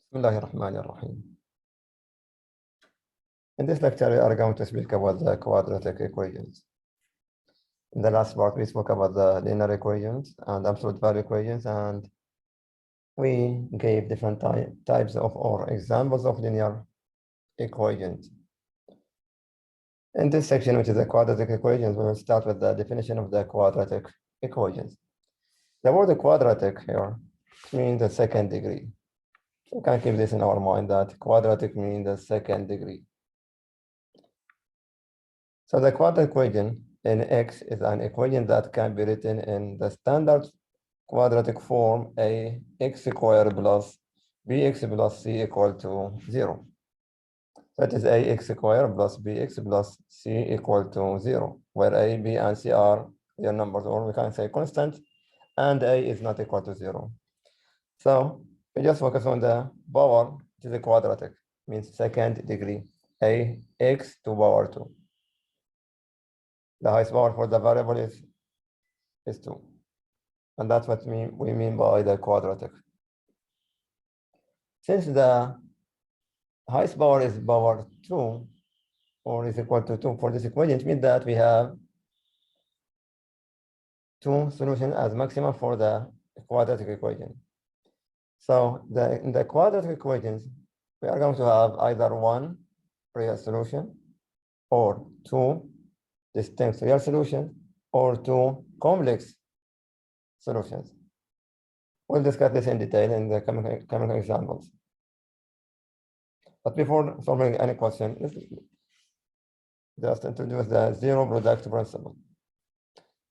بسم الله الرحمن الرحيم. In this lecture, we are going to speak about the quadratic equations. In the last part, we spoke about the linear equations and absolute value equations, and we gave different types of or examples of linear equations. In this section, which is the quadratic equations, we will start with the definition of the quadratic equations. The word quadratic here means the second degree. We can keep this in our mind that quadratic means the second degree. So the quadratic equation in X is an equation that can be written in the standard quadratic form ax squared plus bx plus c equal to 0. That is ax squared plus bx plus c equal to 0, where a, b, and c are real numbers, or we can say constant, and a is not equal to 0. So we just focus on the power, which is a quadratic, means second degree, ax to power 2. The highest power for the variable is 2. And that's what we mean by the quadratic. Since the highest power is power 2, or is equal to 2 for this equation, it means that we have 2 solutions as maximum for the quadratic equation. So in the quadratic equations, we are going to have either one real solution, or 2 distinct real solutions, or 2 complex solutions. We'll discuss this in detail in the coming examples. But before solving any question, let's just introduce the zero product principle.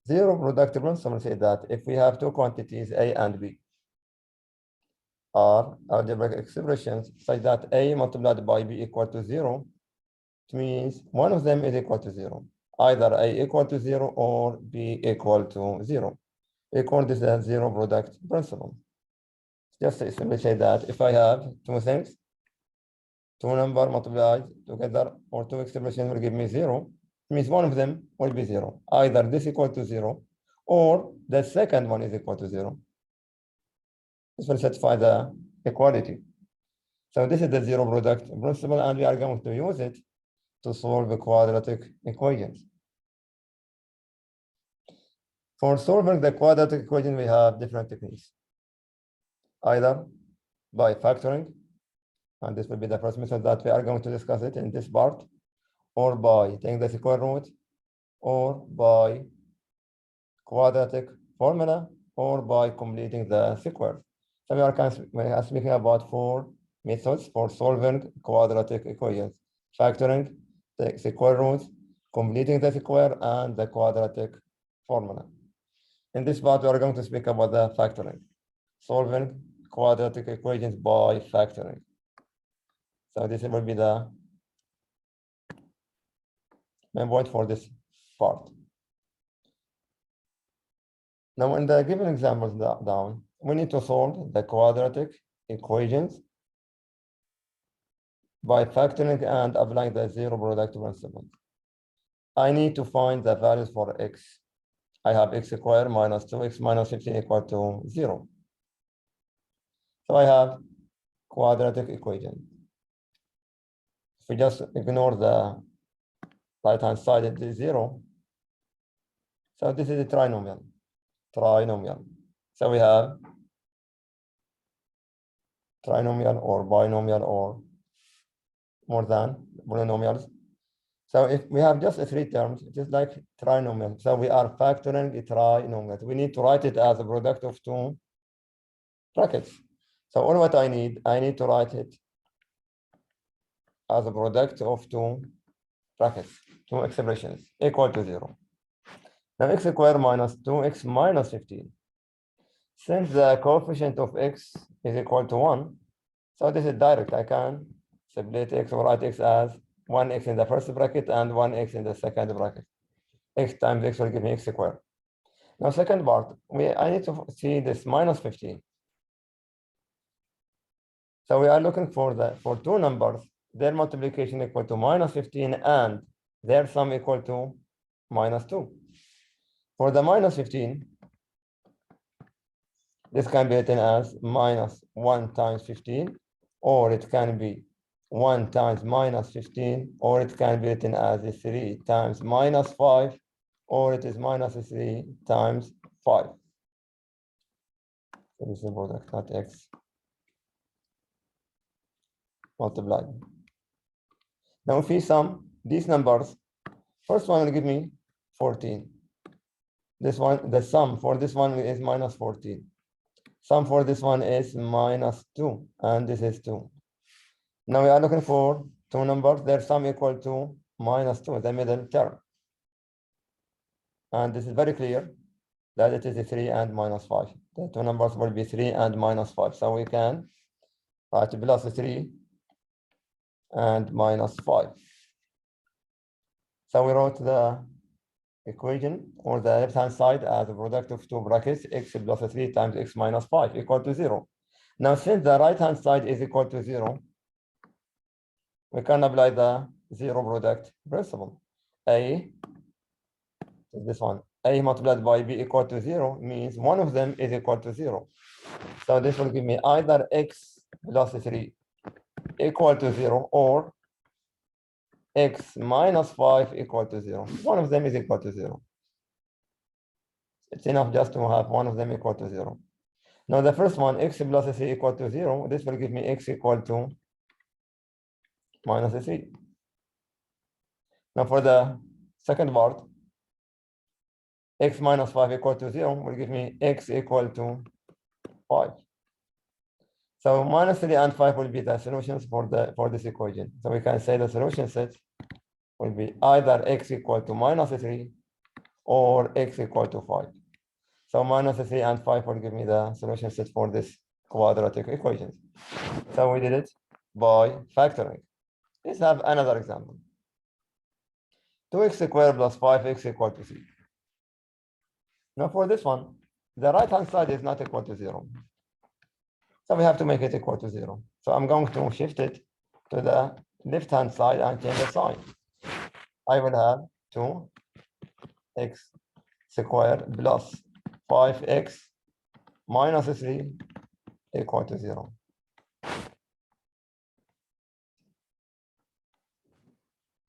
Zero product principle says that if we have two quantities, A and B, are algebraic expressions such that A multiplied by B equal to 0, it means one of them is equal to 0. Either A equal to 0 or B equal to 0. We call this the zero product principle. Just simply say that if I have two things, two numbers multiplied together, or two expressions will give me 0, it means one of them will be 0. Either this equal to 0, or the second one is equal to 0. This will satisfy the equality. So this is the zero product principle, and we are going to use it to solve the quadratic equations. For solving the quadratic equation, we have different techniques. Either by factoring, and this will be the first method that we are going to discuss it in this part, or by taking the square root, or by quadratic formula, or by completing the square. So we are speaking about 4 methods for solving quadratic equations: factoring, the square root, completing the square, and the quadratic formula. In this part, we are going to speak about the factoring, solving quadratic equations by factoring. So this will be the main point for this part. Now, in the given examples down, we need to solve the quadratic equations by factoring and applying the zero product principle. I need to find the values for x. I have x squared minus 2x minus 15 equal to 0. So I have quadratic equation. If we just ignore the right-hand side, it is 0. So this is a trinomial. So we have trinomial or binomial or more than polynomials. So if we have just 3 terms, it is like trinomial. So we are factoring a trinomial. We need to write it as a product of 2 brackets. So all what I need to write it as a product of 2 brackets, 2 expressions equal to 0. Now x squared minus 2x minus 15. Since the coefficient of x is equal to 1, so this is direct. I can split x or write x as 1x in the first bracket and 1x in the second bracket. X times x will give me x squared. Now second part, I need to see this minus 15. So we are looking for 2 numbers, their multiplication equal to minus 15 and their sum equal to minus 2. For the minus 15, this can be written as minus 1 times 15 or it can be 1 times minus 15, or it can be written as 3 times minus 5, or it is minus 3 times 5. So this is the product, not x multiplied. Now if we sum these numbers, first one will give me 14. This one, the sum for this one is minus 14. Sum for this one is minus 2, and this is 2. Now we are looking for two numbers, their sum equal to minus 2, the middle term. And this is very clear that it is 3 and minus 5. The two numbers will be 3 and minus 5. So we can write plus 3 and minus 5. So we wrote the equation or the left-hand side as a product of two brackets, x plus 3 times x minus 5 equal to 0. Now, since the right-hand side is equal to 0, we can apply the zero product principle. A is this one. A multiplied by b equal to 0 means one of them is equal to 0. So this will give me either x plus 3 equal to 0 or x minus 5 equal to 0. One of them is equal to 0. It's enough just to have one of them equal to 0. Now the first one, x plus 3 equal to 0, this will give me x equal to minus 3. Now for the second part, x minus 5 equal to 0 will give me x equal to 5. So minus 3 and 5 will be the solutions for this equation. So we can say the solution set will be either x equal to minus 3 or x equal to 5. So minus 3 and 5 will give me the solution set for this quadratic equation. So we did it by factoring. Let's have another example. 2x squared plus 5x equal to 3. Now for this one, the right-hand side is not equal to 0. So we have to make it equal to 0. So I'm going to shift it to the left-hand side and change the sign. I will have 2x squared plus 5x minus 3 equal to 0.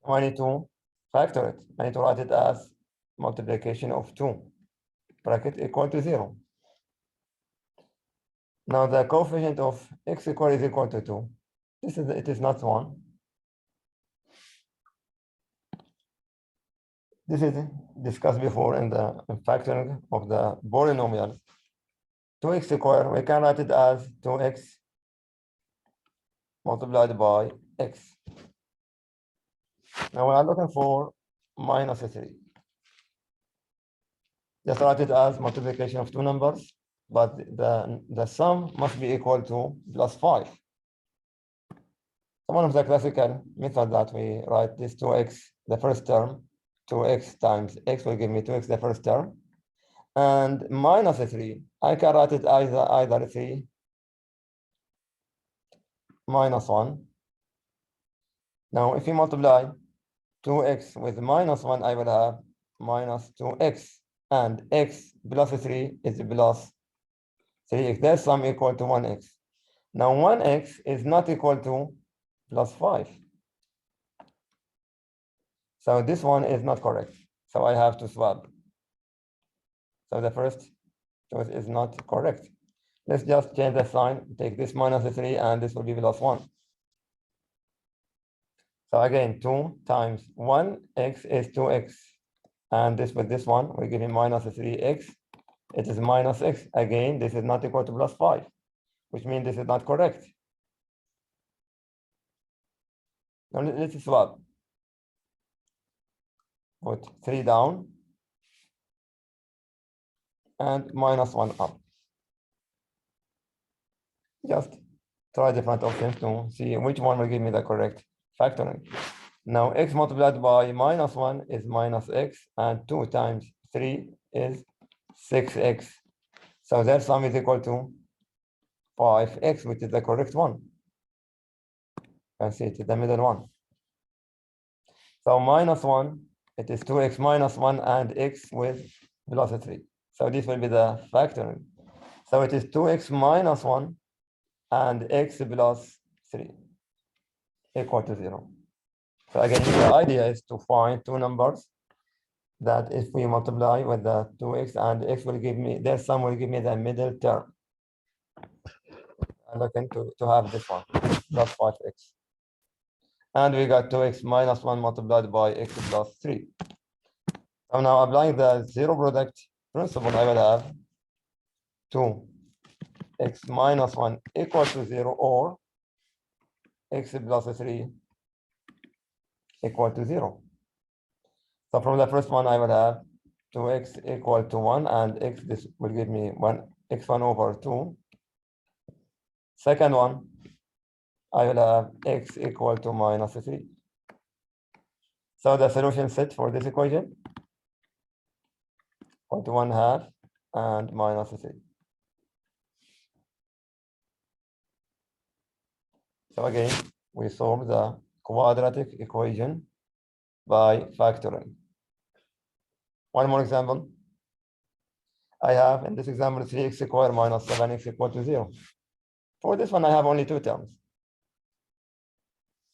I need to factor it. I need to write it as multiplication of 2 bracket equal to 0. Now the coefficient of x squared is equal to 2. It is not 1. This is discussed before in the factoring of the polynomials. 2x squared, we can write it as 2x multiplied by x. Now we are looking for minus 3. Just write it as multiplication of two numbers, but the sum must be equal to plus 5. So one of the classical methods that we write this 2x, the first term, 2x times x will give me 2x the first term, and minus 3. I can write it either 3 minus 1. Now, if you multiply 2x with minus 1, I will have minus 2x, and x plus 3 is plus 3x. Their sum equal to 1x. Now, 1x is not equal to plus 5. So this one is not correct. So I have to swap. So the first choice is not correct. Let's just change the sign, take this minus 3, and this will be plus 1. So again, 2 times 1x is 2x. And this with this one, we give him minus 3x. It is minus x. Again, this is not equal to plus 5, which means this is not correct. Now let's swap. Put 3 down and minus 1 up. Just try different options to see which one will give me the correct factoring. Now x multiplied by minus 1 is minus x, and 2 times 3 is 6x. So their sum is equal to 5x, which is the correct one. You can see it is the middle one. So minus 1, it is 2x minus 1 and x with plus 3. So this will be the factoring. So it is 2x minus 1 and x plus 3 equal to 0. So again, the idea is to find two numbers that if we multiply with the 2x and x will give me, their sum will give me the middle term. I'm looking to have this one, plus 5x. And we got 2x minus 1 multiplied by x plus 3. So now applying the zero product principle, I will have 2x minus 1 equal to 0 or x plus 3 equal to 0. So from the first one, I will have 2x equal to 1 and x, this will give me x1 over 2. Second one, I will have x equal to minus 3. So the solution set for this equation, equal to 1/2 and minus 3. So again, we solve the quadratic equation by factoring. One more example. I have, in this example, 3x squared minus 7x equal to 0. For this one, I have only two terms.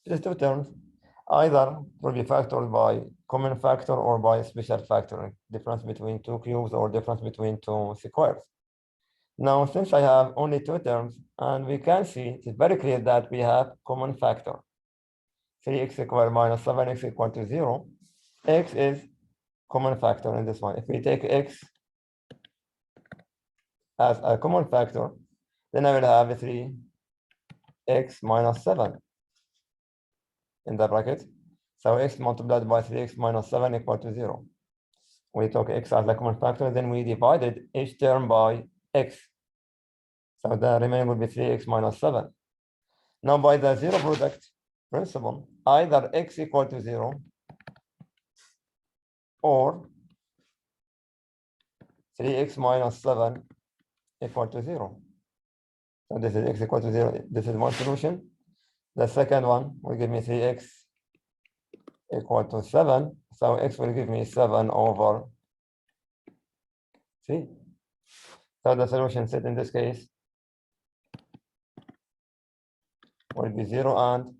Just two terms. Either will be factored by common factor or by special factoring, difference between two cubes or difference between two squares. Now, since I have only two terms, and we can see it's very clear that we have common factor. 3x squared minus 7x equal to 0. X is common factor in this one. If we take x as a common factor, then I will have 3x minus 7 in the bracket. So x multiplied by 3x minus 7 equal to 0. We took x as a common factor, then we divided each term by x. So the remaining will be 3x minus 7. Now by the zero product principle, either x equal to 0 or 3x minus 7 equal to 0. So this is x equal to 0. This is one solution. The second one will give me 3x equal to 7. So x will give me 7 over 3. So the solution set in this case will be 0 and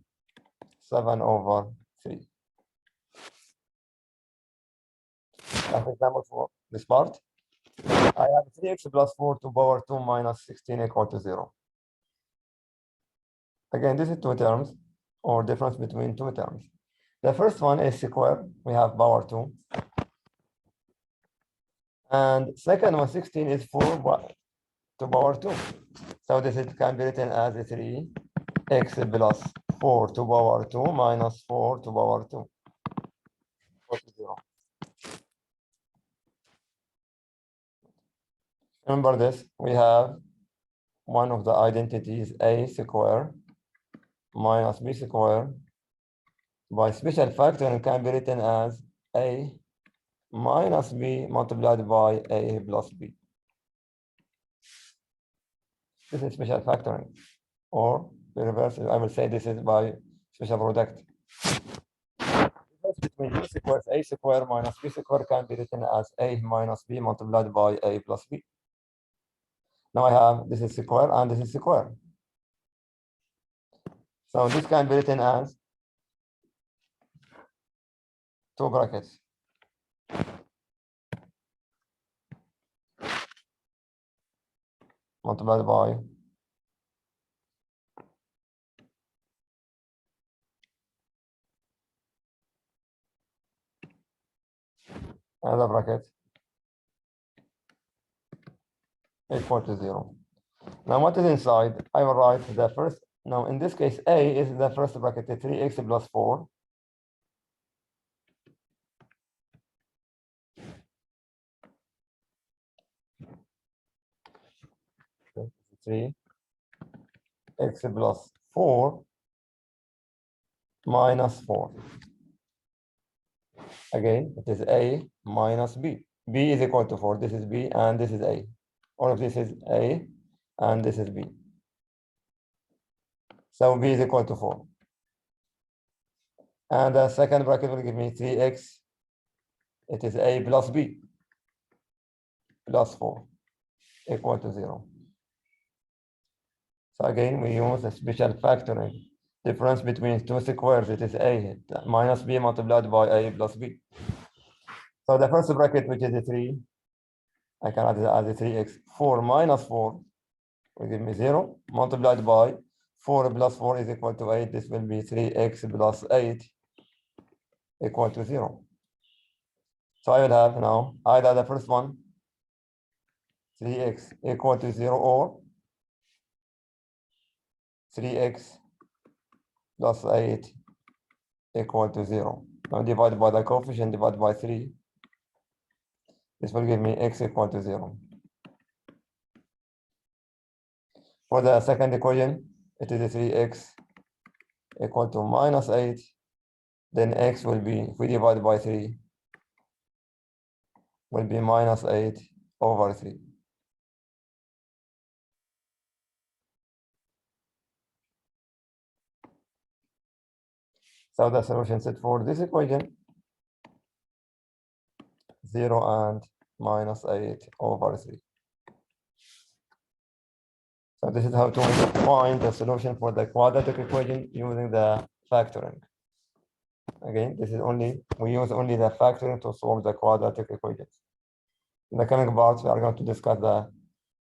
7 over 3. As example for this part, I have 3x plus 4 to power 2 minus 16 equal to 0. Again, this is two terms or difference between two terms. The first one is square. We have power 2. And second one, 16 is 4 to power 2. So this can be written as 3x plus 4 to power 2 minus 4 to power 2. Equal to 0. Remember this, we have one of the identities a square minus b square by special factoring can be written as a minus b multiplied by a plus b. This is special factoring, or the reverse, I will say this is by special product. Between b squared, a square minus b square can be written as a minus b multiplied by a plus b. Now I have this is square and this is square. So this can be written as two brackets. Multiplied by another bracket equal to 0. Now what is inside? I will write the first. Now in this case, a is the first bracket, 3x plus 4. Okay, 3x plus 4 minus 4. Again, it is a minus b. b is equal to 4. This is b and this is a. All of this is a and this is b. So b is equal to 4. And the second bracket will give me 3x. It is a plus b plus 4 equal to 0. So again, we use a special factoring. Difference between two squares, it is a minus b multiplied by a plus b. So the first bracket, which is a 3, I can add it as a 3x. 4 minus 4 will give me 0, multiplied by 4 plus 4 is equal to 8. This will be 3x plus 8 equal to 0. So I will have now either the first one, 3x equal to 0, or 3x plus 8 equal to 0. Now divided by the coefficient, divided by 3. This will give me x equal to 0. For the second equation, it is 3x equal to minus 8. Then x will be, if we divide by 3, will be minus 8 over 3. So the solution set for this equation, 0 and minus 8 over 3. So this is how to find the solution for the quadratic equation using the factoring. Again, this is only, we use only the factoring to solve the quadratic equations. In the coming parts, we are going to discuss the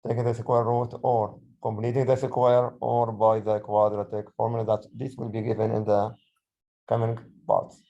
taking the square root or completing the square or by the quadratic formula that this will be given in the coming parts.